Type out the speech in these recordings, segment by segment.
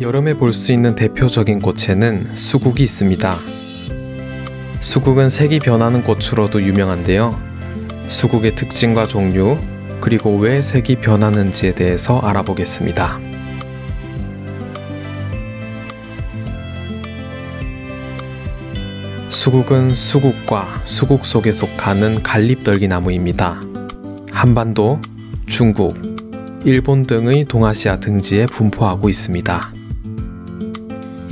여름에 볼 수 있는 대표적인 꽃에는 수국이 있습니다. 수국은 색이 변하는 꽃으로도 유명한데요. 수국의 특징과 종류, 그리고 왜 색이 변하는지에 대해서 알아보겠습니다. 수국은 수국과 수국 속에 속하는 갈립떨기나무입니다. 한반도, 중국, 일본 등의 동아시아 등지에 분포하고 있습니다.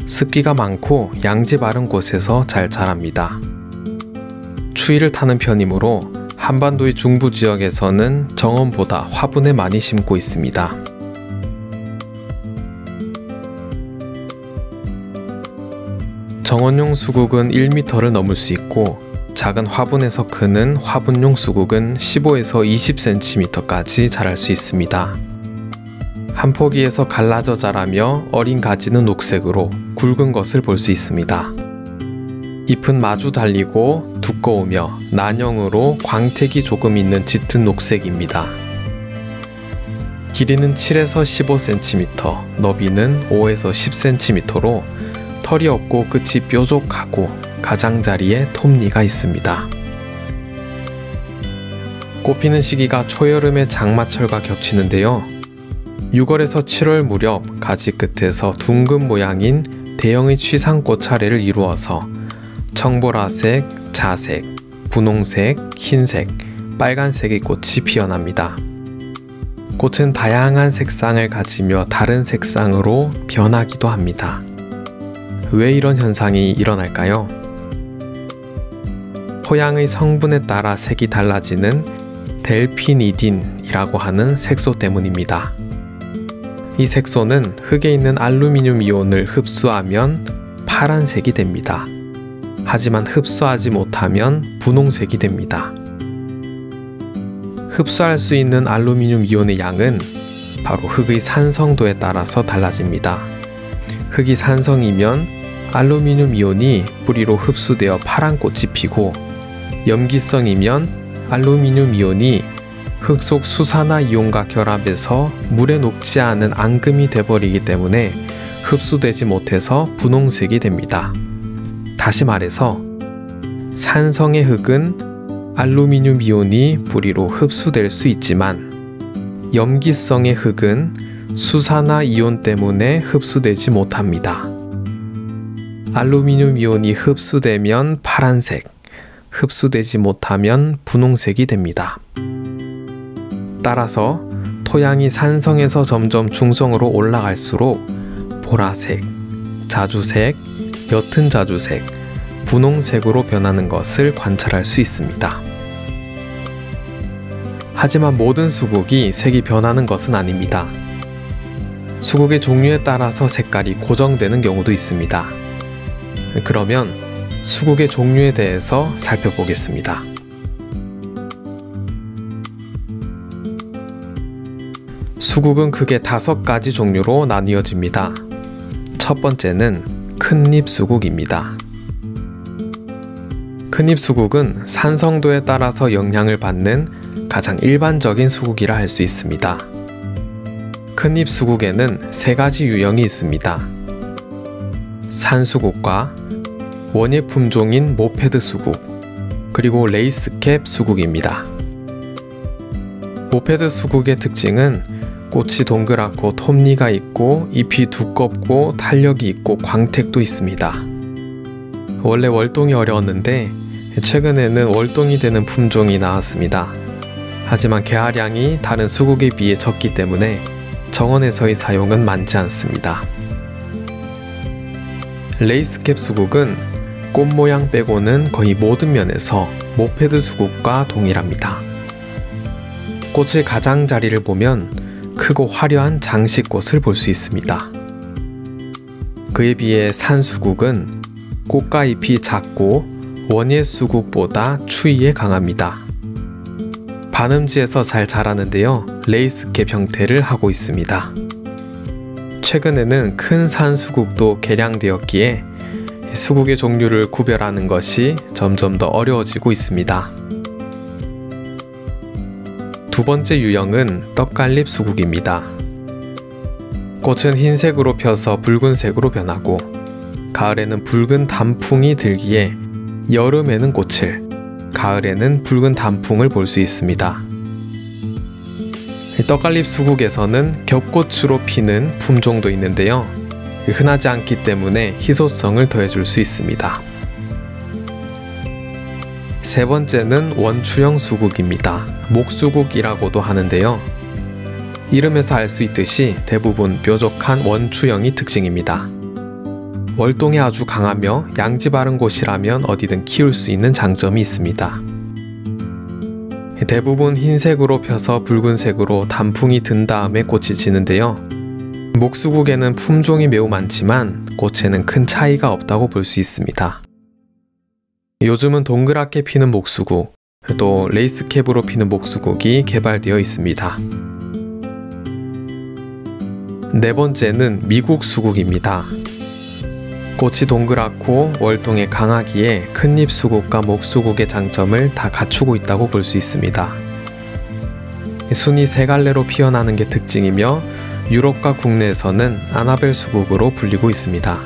습기가 많고 양지 마른 곳에서 잘 자랍니다. 추위를 타는 편이므로 한반도의 중부 지역에서는 정원보다 화분에 많이 심고 있습니다. 정원용 수국은 1m를 넘을 수 있고 작은 화분에서 크는 화분용 수국은 15에서 20cm까지 자랄 수 있습니다. 한 포기에서 갈라져 자라며 어린 가지는 녹색으로 굵은 것을 볼 수 있습니다. 잎은 마주 달리고 두꺼우며 난형으로 광택이 조금 있는 짙은 녹색입니다. 길이는 7에서 15cm, 너비는 5에서 10cm로 털이 없고 끝이 뾰족하고 가장자리에 톱니가 있습니다. 꽃피는 시기가 초여름의 장마철과 겹치는데요. 6월에서 7월 무렵 가지 끝에서 둥근 모양인 대형의 취상꽃 차례를 이루어서 청보라색, 자색, 분홍색, 흰색, 빨간색의 꽃이 피어납니다. 꽃은 다양한 색상을 가지며 다른 색상으로 변하기도 합니다. 왜 이런 현상이 일어날까요? 토양의 성분에 따라 색이 달라지는 델피니딘이라고 하는 색소 때문입니다. 이 색소는 흙에 있는 알루미늄 이온을 흡수하면 파란색이 됩니다. 하지만 흡수하지 못하면 분홍색이 됩니다. 흡수할 수 있는 알루미늄 이온의 양은 바로 흙의 산성도에 따라서 달라집니다. 흙이 산성이면 알루미늄 이온이 뿌리로 흡수되어 파란 꽃이 피고, 염기성이면 알루미늄 이온이 흙 속 수산화 이온과 결합해서 물에 녹지 않은 앙금이 되어버리기 때문에 흡수되지 못해서 분홍색이 됩니다. 다시 말해서 산성의 흙은 알루미늄 이온이 뿌리로 흡수될 수 있지만 염기성의 흙은 수산화 이온 때문에 흡수되지 못합니다. 알루미늄 이온이 흡수되면 파란색, 흡수되지 못하면 분홍색이 됩니다. 따라서 토양이 산성에서 점점 중성으로 올라갈수록 보라색, 자주색, 옅은 자주색, 분홍색으로 변하는 것을 관찰할 수 있습니다. 하지만 모든 수국이 색이 변하는 것은 아닙니다. 수국의 종류에 따라서 색깔이 고정되는 경우도 있습니다. 그러면 수국의 종류에 대해서 살펴보겠습니다. 수국은 크게 5가지 종류로 나뉘어집니다. 첫 번째는 큰잎 수국입니다. 큰잎 수국은 산성도에 따라서 영향을 받는 가장 일반적인 수국이라 할 수 있습니다. 큰잎 수국에는 3가지 유형이 있습니다. 산수국과 원예 품종인 모패드 수국, 그리고 레이스캡 수국입니다. 모패드 수국의 특징은 꽃이 동그랗고 톱니가 있고 잎이 두껍고 탄력이 있고 광택도 있습니다. 원래 월동이 어려웠는데 최근에는 월동이 되는 품종이 나왔습니다. 하지만 개화량이 다른 수국에 비해 적기 때문에 정원에서의 사용은 많지 않습니다. 레이스캡 수국은 꽃 모양 빼고는 거의 모든 면에서 모패드 수국과 동일합니다. 꽃의 가장자리를 보면 크고 화려한 장식꽃을 볼 수 있습니다. 그에 비해 산수국은 꽃과 잎이 작고 원예 수국보다 추위에 강합니다. 반음지에서 잘 자라는데요, 레이스캡 형태를 하고 있습니다. 최근에는 큰 산수국도 개량되었기에 수국의 종류를 구별하는 것이 점점 더 어려워지고 있습니다. 두 번째 유형은 떡갈립 수국입니다. 꽃은 흰색으로 펴서 붉은색으로 변하고 가을에는 붉은 단풍이 들기에 여름에는 꽃을, 가을에는 붉은 단풍을 볼 수 있습니다. 떡갈립 수국에서는 겹꽃으로 피는 품종도 있는데요. 흔하지 않기 때문에 희소성을 더해줄 수 있습니다. 세 번째는 원추형 수국입니다. 목수국이라고도 하는데요. 이름에서 알 수 있듯이 대부분 뾰족한 원추형이 특징입니다. 월동이 아주 강하며 양지 바른 곳이라면 어디든 키울 수 있는 장점이 있습니다. 대부분 흰색으로 펴서 붉은색으로 단풍이 든 다음에 꽃이 지는데요. 목수국에는 품종이 매우 많지만 꽃에는 큰 차이가 없다고 볼 수 있습니다. 요즘은 동그랗게 피는 목수국, 또 레이스캡으로 피는 목수국이 개발되어 있습니다. 네 번째는 미국 수국입니다. 꽃이 동그랗고 월동이 강하기에 큰잎 수국과 목수국의 장점을 다 갖추고 있다고 볼 수 있습니다. 순이 세 갈래로 피어나는 게 특징이며 유럽과 국내에서는 아나벨 수국으로 불리고 있습니다.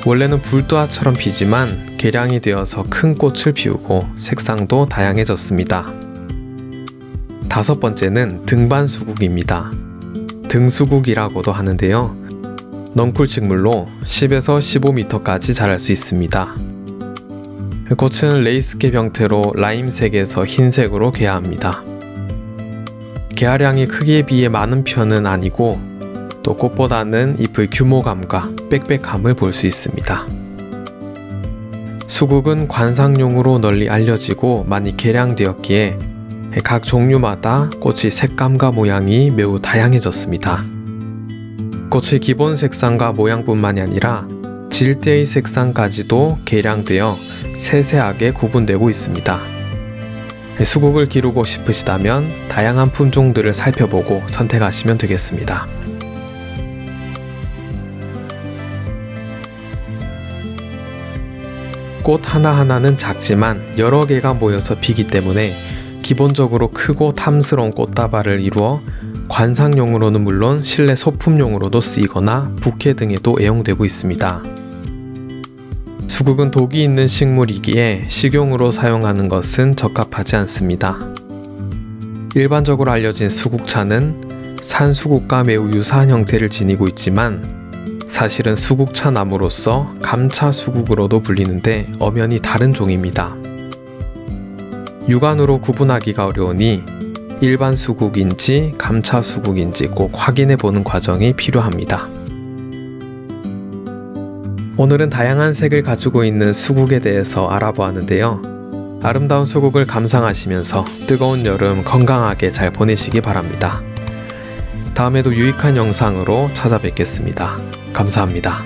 원래는 불도화처럼 피지만 개량이 되어서 큰 꽃을 피우고 색상도 다양해졌습니다. 다섯 번째는 등반수국입니다. 등수국이라고도 하는데요. 넝쿨 식물로 10에서 15m까지 자랄 수 있습니다. 꽃은 레이스캡 형태로 라임색에서 흰색으로 개화합니다. 개화량이 크기에 비해 많은 편은 아니고 또 꽃보다는 잎의 규모감과 빽빽함을 볼 수 있습니다. 수국은 관상용으로 널리 알려지고 많이 개량되었기에 각 종류마다 꽃의 색감과 모양이 매우 다양해졌습니다. 꽃의 기본 색상과 모양뿐만이 아니라 질대의 색상까지도 개량되어 세세하게 구분되고 있습니다. 수국을 기르고 싶으시다면 다양한 품종들을 살펴보고 선택하시면 되겠습니다. 꽃 하나하나는 작지만 여러 개가 모여서 피기 때문에 기본적으로 크고 탐스러운 꽃다발을 이루어 관상용으로는 물론 실내 소품용으로도 쓰이거나 부케 등에도 애용되고 있습니다. 수국은 독이 있는 식물이기에 식용으로 사용하는 것은 적합하지 않습니다. 일반적으로 알려진 수국차는 산수국과 매우 유사한 형태를 지니고 있지만 사실은 수국차 나무로서 감차 수국으로도 불리는데 엄연히 다른 종입니다. 육안으로 구분하기가 어려우니 일반 수국인지 감차 수국인지 꼭 확인해 보는 과정이 필요합니다. 오늘은 다양한 색을 가지고 있는 수국에 대해서 알아보았는데요. 아름다운 수국을 감상하시면서 뜨거운 여름 건강하게 잘 보내시기 바랍니다. 다음에도 유익한 영상으로 찾아뵙겠습니다. 감사합니다.